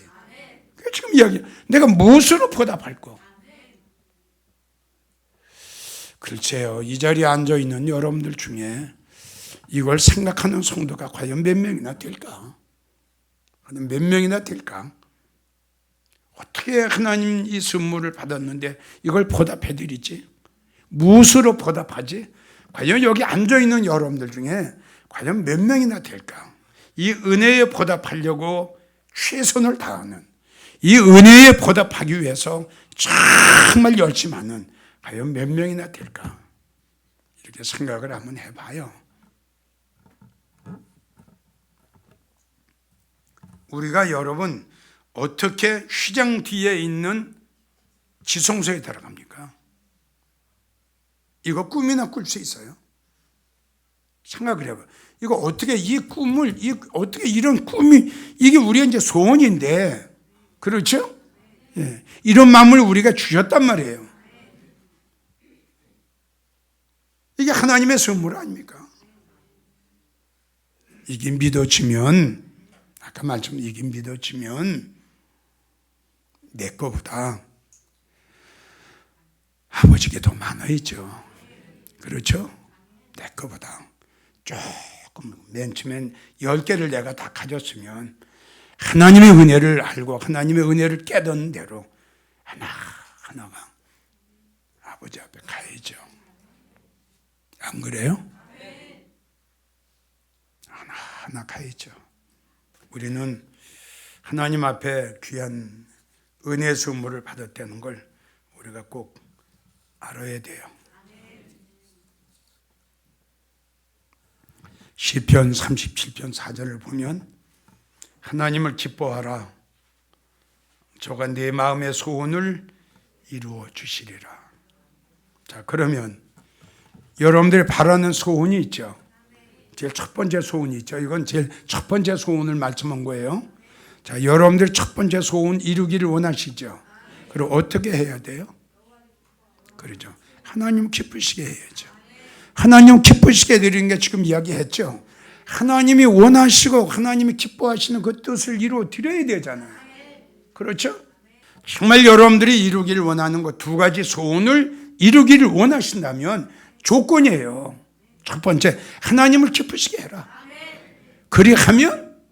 지금 이야기, 내가 무엇으로 보답할 거? 글쎄요, 이 자리에 앉아 있는 여러분들 중에 이걸 생각하는 성도가 과연 몇 명이나 될까? 몇 명이나 될까? 어떻게 하나님 이 선물을 받았는데 이걸 보답해 드리지? 무엇으로 보답하지? 과연 여기 앉아 있는 여러분들 중에 과연 몇 명이나 될까? 이 은혜에 보답하려고 최선을 다하는, 이 은혜에 보답하기 위해서 정말 열심히 하는 과연 몇 명이나 될까? 이렇게 생각을 한번 해봐요. 우리가 여러분 어떻게 휘장 뒤에 있는 지성소에 들어갑니까? 이거 꿈이나 꿀 수 있어요? 생각을 해봐요. 이거 어떻게 이 꿈을, 어떻게 이런 꿈이, 이게 우리의 이제 소원인데, 그렇죠? 예. 이런 마음을 우리가 주셨단 말이에요. 이게 하나님의 선물 아닙니까? 이게 믿어지면, 아까 말씀 이게 믿어지면 내 거보다 아버지께 더 많아야죠. 그렇죠? 내 거보다 조금, 맨 처음엔 10개를 내가 다 가졌으면 하나님의 은혜를 알고 하나님의 은혜를 깨닫는 대로 하나가 아버지 앞에 가야죠. 안 그래요? 하나 가야죠. 우리는 하나님 앞에 귀한 은혜 선물을 받았다는 걸 우리가 꼭 알아야 돼요. 시편 37편 4절을 보면 하나님을 기뻐하라. 저가 내 마음의 소원을 이루어 주시리라. 자, 그러면 여러분들이 바라는 소원이 있죠. 제일 첫 번째 소원이 있죠. 이건 제일 첫 번째 소원을 말씀한 거예요. 자, 여러분들 첫 번째 소원 이루기를 원하시죠. 그럼 어떻게 해야 돼요? 그러죠. 하나님 기쁘시게 해야죠. 하나님 기쁘시게 드리는 게 지금 이야기했죠. 하나님이 원하시고 하나님이 기뻐하시는 그 뜻을 이루어 드려야 되잖아요. 그렇죠? 정말 여러분들이 이루기를 원하는 그 두 가지 소원을 이루기를 원하신다면 조건이에요. 첫 번째, 하나님을 기쁘시게 해라. 그렇게 하면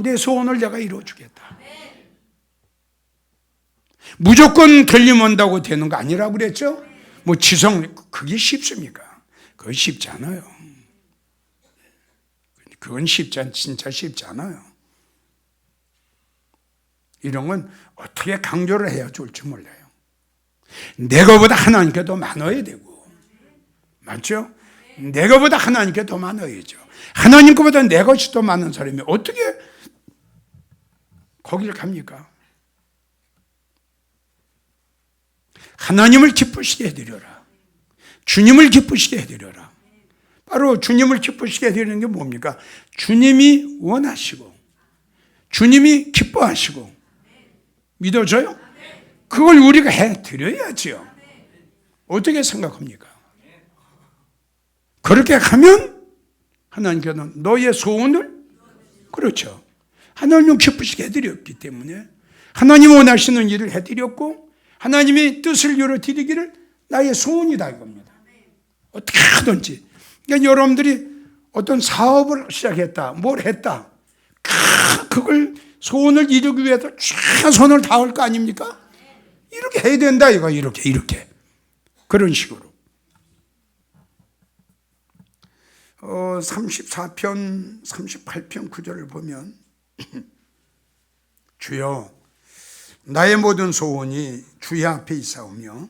내 소원을 내가 이루어주겠다. 무조건 결림한다고 되는 거 아니라고 그랬죠? 뭐 지성, 그게 쉽습니까? 그건 쉽지 않아요. 그건 진짜 쉽지 않아요. 이런 건 어떻게 강조를 해야 좋을지 몰라요. 내가보다 하나님께 더 많아야 되고, 맞죠? 내가보다 하나님께 더 많아야죠. 하나님 것보다 내 것이 더 많은 사람이 어떻게 거기를 갑니까? 하나님을 기쁘시게 해드려라. 주님을 기쁘시게 해드려라. 바로 주님을 기쁘시게 해드리는 게 뭡니까? 주님이 원하시고 주님이 기뻐하시고, 믿어져요? 그걸 우리가 해드려야지요. 어떻게 생각합니까? 그렇게 하면 하나님께서는 너의 소원을, 그렇죠, 하나님은 기쁘시게 해드렸기 때문에 하나님 원하시는 일을 해드렸고 하나님이 뜻을 이루어드리기를 나의 소원이다 이겁니다. 어떻게 하든지. 그러니까 여러분들이 어떤 사업을 시작했다, 뭘 했다, 그걸 소원을 이루기 위해서 최선을 다할 거 아닙니까? 이렇게 해야 된다 이거. 이렇게 그런 식으로. 34편 38편 9절을 보면 주여 나의 모든 소원이 주의 앞에 있사오며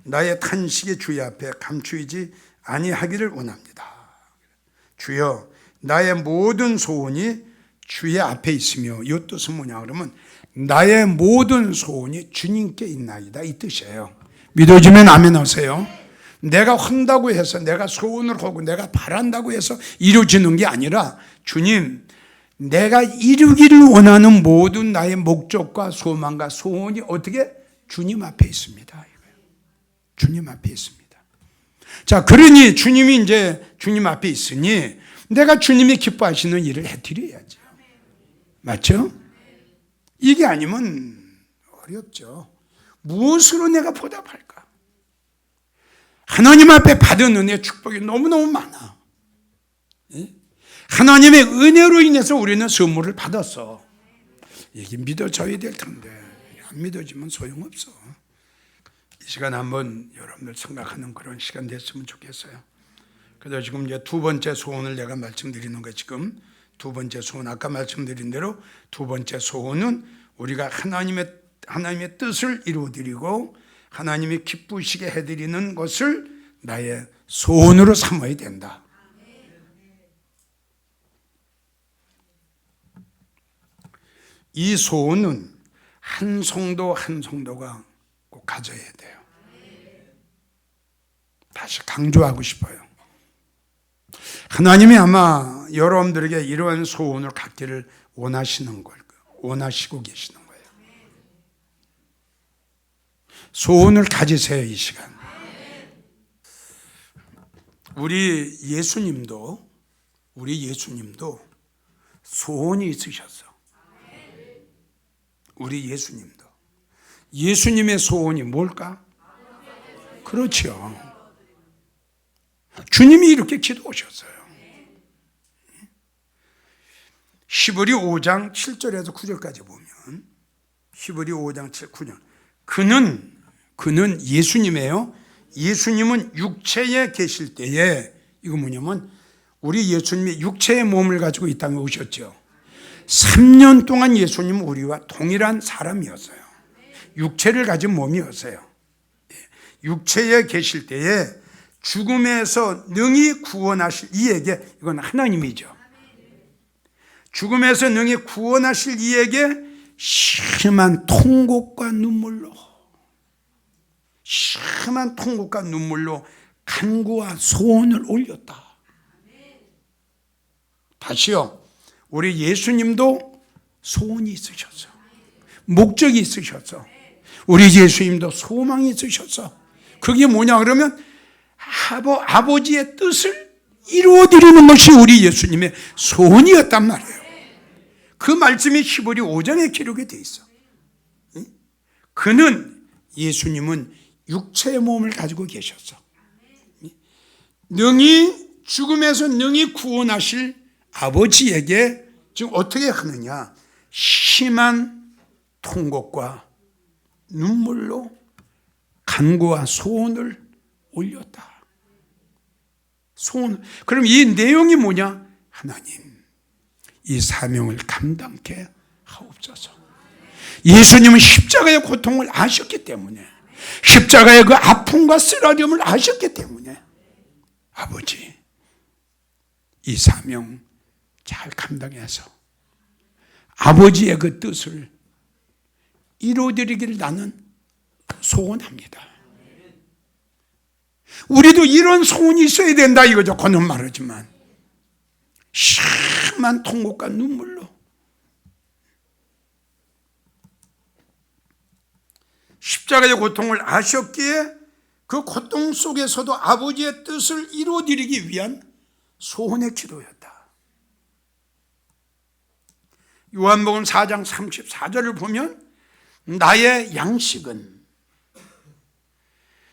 나의 탄식이 주의 앞에 감추이지 아니하기를 원합니다. 주여 나의 모든 소원이 주의 앞에 있으며, 이 뜻은 뭐냐 그러면 나의 모든 소원이 주님께 있나이다 이 뜻이에요. 믿어지면 아멘 하세요. 내가 한다고 해서, 내가 소원을 하고 내가 바란다고 해서 이루어지는 게 아니라 주님, 내가 이루기를 원하는 모든 나의 목적과 소망과 소원이 어떻게? 주님 앞에 있습니다. 주님 앞에 있습니다. 자, 그러니 주님이 이제 주님 앞에 있으니 내가 주님이 기뻐하시는 일을 해드려야죠. 맞죠? 이게 아니면 어렵죠. 무엇으로 내가 보답할까? 하나님 앞에 받은 은혜, 축복이 너무너무 많아. 하나님의 은혜로 인해서 우리는 선물을 받았어. 이게 믿어져야 될 텐데 안 믿어지면 소용없어. 이 시간 한번 여러분들 생각하는 그런 시간 됐으면 좋겠어요. 그래서 지금 이제 두 번째 소원을 내가 말씀드리는 거, 지금 두 번째 소원, 아까 말씀드린 대로 두 번째 소원은 우리가 하나님의 뜻을 이루어드리고 하나님이 기쁘시게 해드리는 것을 나의 소원으로 삼아야 된다. 이 소원은 한 성도 한 성도가 꼭 가져야 돼요. 다시 강조하고 싶어요. 하나님이 아마 여러분들에게 이러한 소원을 갖기를 원하시는 걸, 원하시고 계시는 거예요. 소원을 가지세요, 이 시간. 우리 예수님도 소원이 있으셨어. 우리 예수님의 소원이 뭘까? 그렇죠. 주님이 이렇게 기도하셨어요. 히브리 5장 7절에서 9절까지 보면, 히브리 5장 7, 9절. 그는 예수님이에요. 예수님은 육체에 계실 때에, 이거 뭐냐면 우리 예수님이 육체의 몸을 가지고 이 땅에 오셨죠. 3년 동안 예수님은 우리와 동일한 사람이었어요. 육체를 가진 몸이었어요. 육체에 계실 때에 죽음에서 능히 구원하실 이에게, 이건 하나님이죠. 죽음에서 능히 구원하실 이에게 심한 통곡과 눈물로 간구와 소원을 올렸다. 다시요. 우리 예수님도 소원이 있으셨어. 목적이 있으셨어. 우리 예수님도 소망이 있으셨어. 그게 뭐냐 그러면 아버지의 뜻을 이루어드리는 것이 우리 예수님의 소원이었단 말이에요. 그 말씀이 히브리 5장에 기록이 되어 있어. 예수님은 육체의 몸을 가지고 계셨어. 죽음에서 능히 구원하실 아버지에게 지금 어떻게 하느냐? 심한 통곡과 눈물로 간구와 소원을 올렸다. 그럼 이 내용이 뭐냐? 하나님, 이 사명을 감당케 하옵소서. 예수님은 십자가의 고통을 아셨기 때문에, 십자가의 그 아픔과 쓰라림을 아셨기 때문에, 아버지, 이 사명 잘 감당해서 아버지의 그 뜻을 이루어드리기를 나는 소원합니다. 우리도 이런 소원이 있어야 된다 이거죠. 그는 말하지만 심한 통곡과 눈물로. 십자가의 고통을 아셨기에 그 고통 속에서도 아버지의 뜻을 이루어드리기 위한 소원의 기도였다. 요한복음 4장 34절을 보면 나의 양식은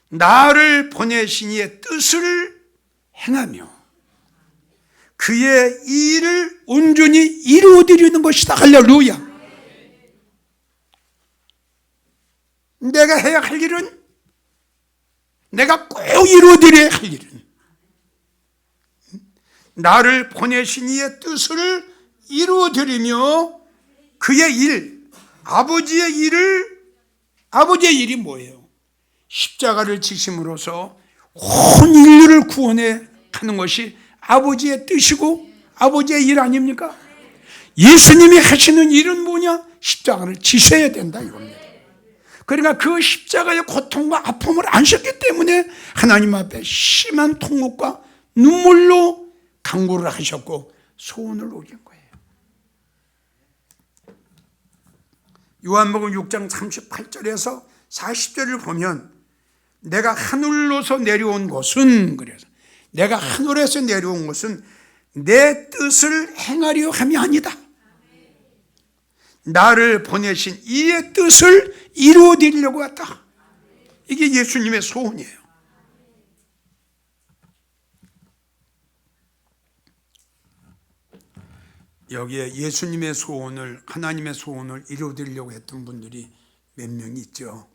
나를 보내신 이의 뜻을 행하며 그의 일을 온전히 이루어드리는 것이다. 할렐루야. 내가 해야 할 일은, 내가 꼭 이루어드려야 할 일은 나를 보내신 이의 뜻을 이루어드리며 그의 일, 아버지의 일이 뭐예요? 십자가를 지심으로써 온 인류를 구원해 가는 것이 아버지의 뜻이고 아버지의 일 아닙니까? 예수님이 하시는 일은 뭐냐? 십자가를 지셔야 된다 이겁니다. 그러니까 그 십자가의 고통과 아픔을 안셨기 때문에 하나님 앞에 심한 통곡과 눈물로 간구를 하셨고 소원을 올린 거예요. 요한복음 6장 38절에서 40절을 보면 내가 하늘로서 내려온 것은, 그래서 내가 하늘에서 내려온 것은 내 뜻을 행하려 함이 아니다. 나를 보내신 이의 뜻을 이루어드리려고 왔다. 이게 예수님의 소원이에요. 여기에 예수님의 소원을, 하나님의 소원을 이루어드리려고 했던 분들이 몇 명 있죠.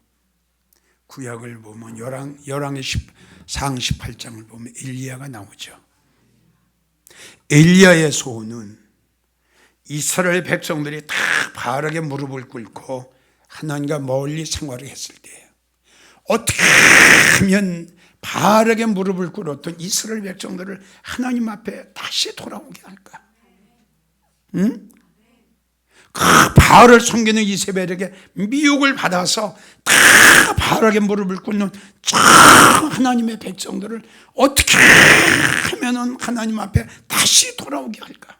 구약을 보면 열왕의 4장 18장을 보면 엘리야가 나오죠. 엘리야의 소원은 이스라엘 백성들이 다 바르게 무릎을 꿇고 하나님과 멀리 생활을 했을 때예요. 어떻게 하면 바르게 무릎을 꿇었던 이스라엘 백성들을 하나님 앞에 다시 돌아오게 할까? 응? 그 바알을 섬기는 이세벨에게 미혹을 받아서 다 바알에게 무릎을 꿇는 저 하나님의 백성들을 어떻게 하면 하나님 앞에 다시 돌아오게 할까?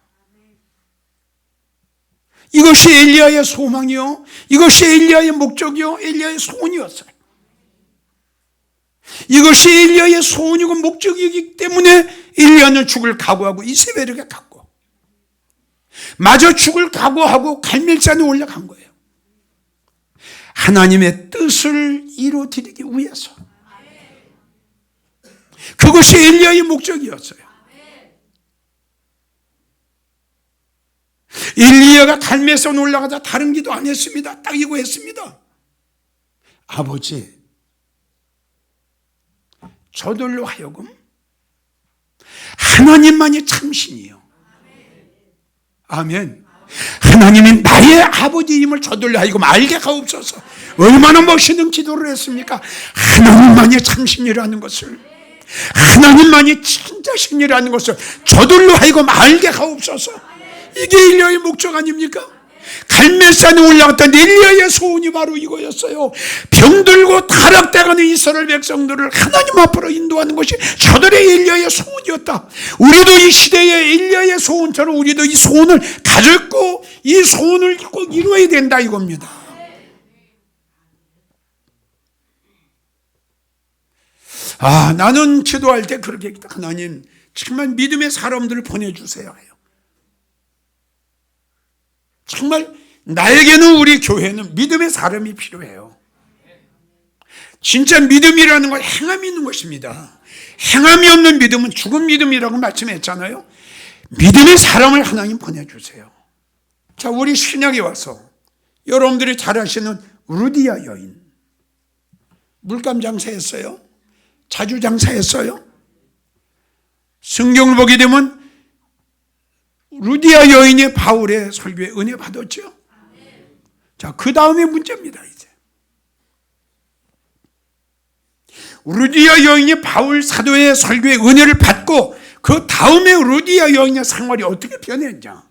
이것이 엘리야의 소망이요, 이것이 엘리야의 목적이요, 엘리야의 소원이었어요. 이것이 엘리야의 소원이고 목적이기 때문에 엘리야는 죽을 각오하고 이세벨에게 갔고 마저 죽을 각오하고 갈멜산에 올라간 거예요. 하나님의 뜻을 이루어드리기 위해서. 그것이 엘리야의 목적이었어요. 엘리야가 갈멜산 올라가다 다른 기도 안 했습니다. 딱 이거 했습니다. 아버지, 저들로 하여금 하나님만이 참신이요. 아멘. 하나님이 나의 아버지임을 저들로 하여금 알게 하옵소서. 얼마나 멋있는 기도를 했습니까? 하나님만이 참신이라는 것을, 하나님만이 진짜 신이라는 것을 저들로 하여금 알게 하옵소서. 이게 엘리야의 목적 아닙니까? 갈멜산에 올라갔던 엘리야의 소원이 바로 이거였어요. 병들고 타락돼가는 이스라엘 백성들을 하나님 앞으로 인도하는 것이 저들의 엘리야의 소원이었다. 우리도 이 시대의 엘리야의 소원처럼 우리도 이 소원을 가졌고 이 소원을 꼭 이루어야 된다 이겁니다. 나는 기도할 때 그렇게 했다. 하나님, 정말 믿음의 사람들을 보내주세요 해요. 정말 나에게는, 우리 교회는 믿음의 사람이 필요해요. 진짜 믿음이라는 건 행함이 있는 것입니다. 행함이 없는 믿음은 죽은 믿음이라고 말씀했잖아요. 믿음의 사람을 하나님 보내주세요. 자, 우리 신약에 와서 여러분들이 잘 아시는 루디아 여인, 물감 장사했어요? 자주 장사했어요? 성경을 보게 되면 루디아 여인이 바울의 설교에 은혜 받았죠. 자, 그 다음에 문제입니다. 이제 루디아 여인이 바울 사도의 설교에 은혜를 받고 그 다음에 루디아 여인의 생활이 어떻게 변했냐?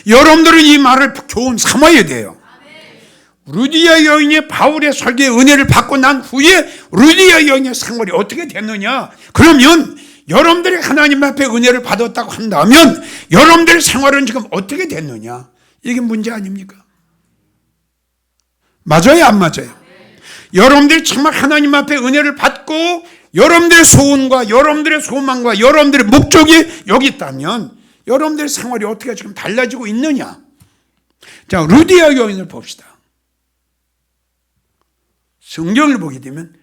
여러분들은 이 말을 교훈 삼아야 돼요. 루디아 여인이 바울의 설교에 은혜를 받고 난 후에 루디아 여인의 생활이 어떻게 됐느냐? 그러면 여러분들이 하나님 앞에 은혜를 받았다고 한다면 여러분들의 생활은 지금 어떻게 됐느냐? 이게 문제 아닙니까? 맞아요, 안 맞아요? 여러분들이 정말 하나님 앞에 은혜를 받고 여러분들의 소원과 여러분들의 소망과 여러분들의 목적이 여기 있다면 여러분들의 생활이 어떻게 지금 달라지고 있느냐? 자, 루디아 여인을 봅시다. 성경을 보게 되면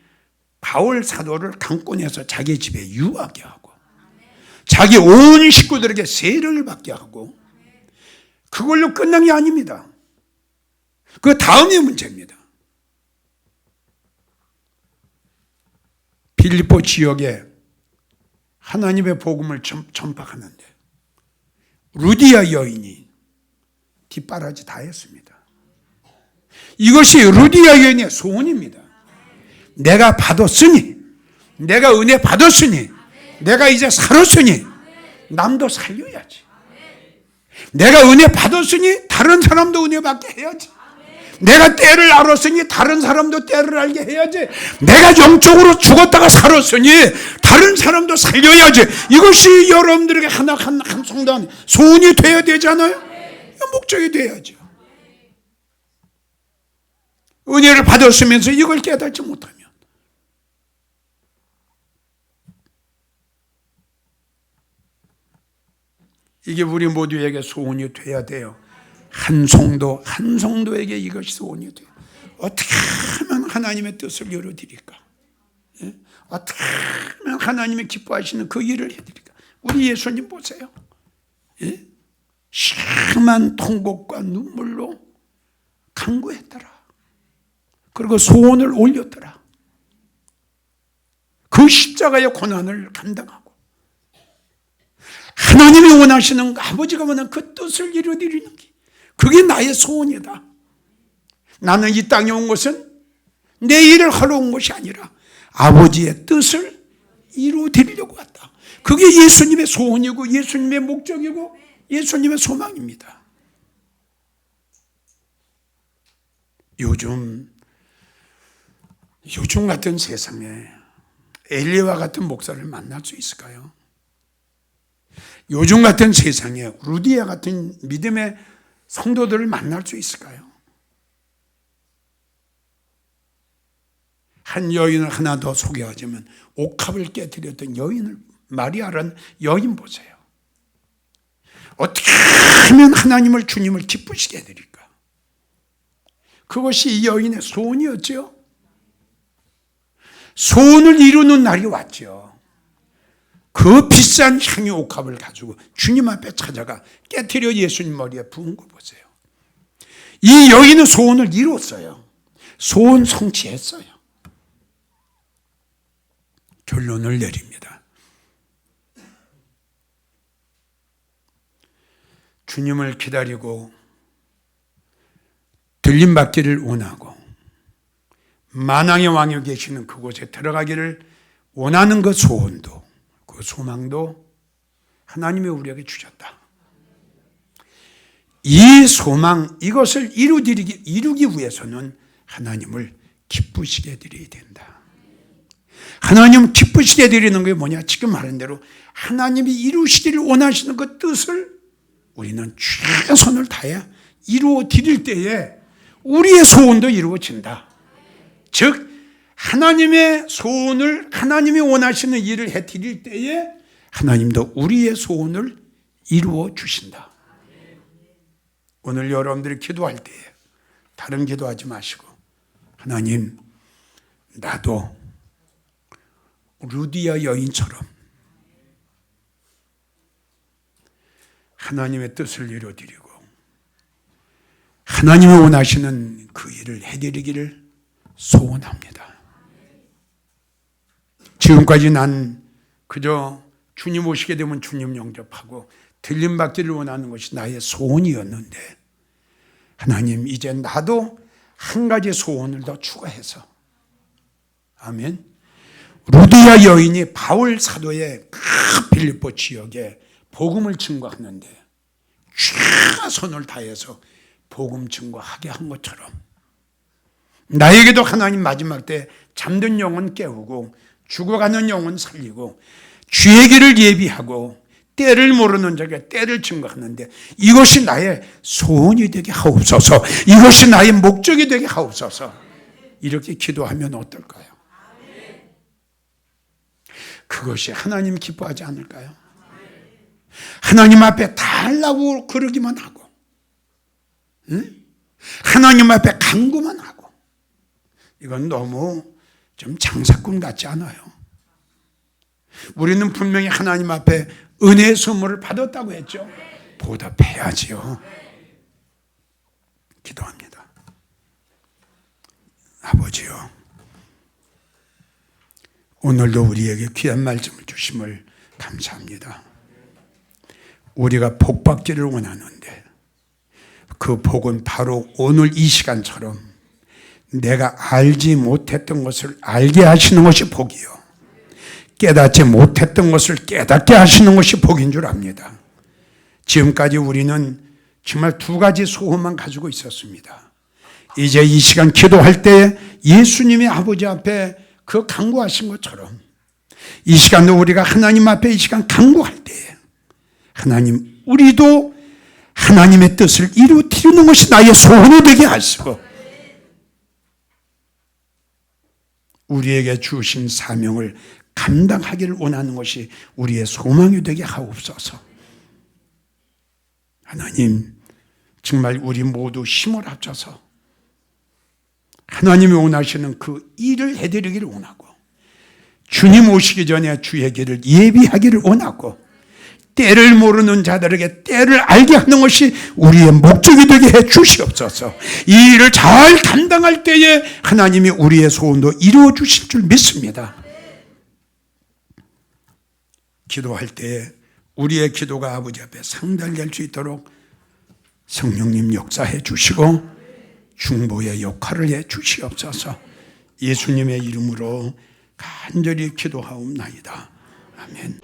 바울 사도를 강권해서 자기 집에 유하게 하고 자기 온 식구들에게 세례를 받게 하고 그걸로 끝난 게 아닙니다. 그 다음의 문제입니다. 빌립보 지역에 하나님의 복음을 전파하는데 루디아 여인이 뒷바라지 다 했습니다. 이것이 루디아 여인의 소원입니다. 내가 받았으니, 내가 은혜 받았으니, 내가 이제 살았으니 남도 살려야지. 내가 은혜 받았으니 다른 사람도 은혜 받게 해야지. 내가 때를 알았으니 다른 사람도 때를 알게 해야지. 내가 영적으로 죽었다가 살았으니 다른 사람도 살려야지. 이것이 여러분들에게 한 성도한 소원이 되어야 되잖아요. 목적이 돼야죠. 은혜를 받았으면서 이걸 깨닫지 못하면 이게 우리 모두에게 소원이 돼야 돼요. 한 성도에게 이것이 소원이 돼요. 어떻게 하면 하나님의 뜻을 이루어드릴까? 예? 어떻게 하면 하나님의 기뻐하시는 그 일을 해드릴까? 우리 예수님 보세요. 예? 심한 통곡과 눈물로 간구했더라. 그리고 소원을 올렸더라. 그 십자가의 고난을 감당하고 하나님이 원하시는 아버지가 원하는 그 뜻을 이루어드리는 게 그게 나의 소원이다. 나는 이 땅에 온 것은 내 일을 하러 온 것이 아니라 아버지의 뜻을 이루어드리려고 왔다. 그게 예수님의 소원이고 예수님의 목적이고 예수님의 소망입니다. 요즘 같은 세상에 엘리야와 같은 목사를 만날 수 있을까요? 요즘 같은 세상에 루디아 같은 믿음의 성도들을 만날 수 있을까요? 한 여인을 하나 더 소개하자면 옥합을 깨뜨렸던 여인을 마리아라는 여인 보세요. 어떻게 하면 하나님을 주님을 기쁘시게 해드릴까? 그것이 이 여인의 소원이었죠. 소원을 이루는 날이 왔죠. 그 비싼 향유 옥합을 가지고 주님 앞에 찾아가 깨트려 예수님 머리에 부은 거 보세요. 이 여인은 소원을 이뤘어요. 소원 성취했어요. 결론을 내립니다. 주님을 기다리고 들림받기를 원하고 만왕의 왕이 계시는 그곳에 들어가기를 원하는 그 소원도 그 소망도 하나님이 우리에게 주셨다. 이 소망 이것을 이루기 위해서는 하나님을 기쁘시게 해드려야 된다. 하나님 기쁘시게 해드리는 게 뭐냐? 지금 말한 대로 하나님이 이루시기를 원하시는 그 뜻을 우리는 최선을 다해 이루어 드릴 때에 우리의 소원도 이루어진다. 즉 하나님의 소원을 하나님이 원하시는 일을 해드릴 때에 하나님도 우리의 소원을 이루어 주신다. 오늘 여러분들이 기도할 때에 다른 기도하지 마시고 하나님 나도 루디아 여인처럼 하나님의 뜻을 이루어드리고 하나님이 원하시는 그 일을 해드리기를 소원합니다. 지금까지 난 그저 주님 오시게 되면 주님 영접하고 들림받기를 원하는 것이 나의 소원이었는데 하나님 이제 나도 한 가지 소원을 더 추가해서 아멘. 루디아 여인이 바울 사도의 그 빌립보 지역에 복음을 증거하는데 최선을 다해서 복음 증거하게 한 것처럼 나에게도 하나님 마지막 때 잠든 영혼 깨우고 죽어가는 영혼 살리고 주의 길을 예비하고 때를 모르는 자에게 때를 증거하는데 이것이 나의 소원이 되게 하옵소서. 이것이 나의 목적이 되게 하옵소서. 이렇게 기도하면 어떨까요? 그것이 하나님 기뻐하지 않을까요? 하나님 앞에 달라고 그러기만 하고, 응? 하나님 앞에 간구만 하고, 이건 너무 좀 장사꾼 같지 않아요? 우리는 분명히 하나님 앞에 은혜의 선물을 받았다고 했죠. 보답해야지요. 기도합니다. 아버지요, 오늘도 우리에게 귀한 말씀을 주심을 감사합니다. 우리가 복 받기를 원하는데 그 복은 바로 오늘 이 시간처럼 내가 알지 못했던 것을 알게 하시는 것이 복이요, 깨닫지 못했던 것을 깨닫게 하시는 것이 복인 줄 압니다. 지금까지 우리는 정말 두 가지 소원만 가지고 있었습니다. 이제 이 시간 기도할 때 예수님의 아버지 앞에 그 간구하신 것처럼 이 시간도 우리가 하나님 앞에 이 시간 간구할 때 하나님, 우리도 하나님의 뜻을 이루어뜨리는 것이 나의 소원이 되게 하시고 우리에게 주신 사명을 감당하기를 원하는 것이 우리의 소망이 되게 하옵소서. 하나님, 정말 우리 모두 힘을 합쳐서 하나님이 원하시는 그 일을 해드리기를 원하고 주님 오시기 전에 주의 길을 예비하기를 원하고 때를 모르는 자들에게 때를 알게 하는 것이 우리의 목적이 되게 해 주시옵소서. 이 일을 잘 감당할 때에 하나님이 우리의 소원도 이루어 주실 줄 믿습니다. 기도할 때에 우리의 기도가 아버지 앞에 상달될 수 있도록 성령님 역사해 주시고 중보의 역할을 해 주시옵소서. 예수님의 이름으로 간절히 기도하옵나이다. 아멘.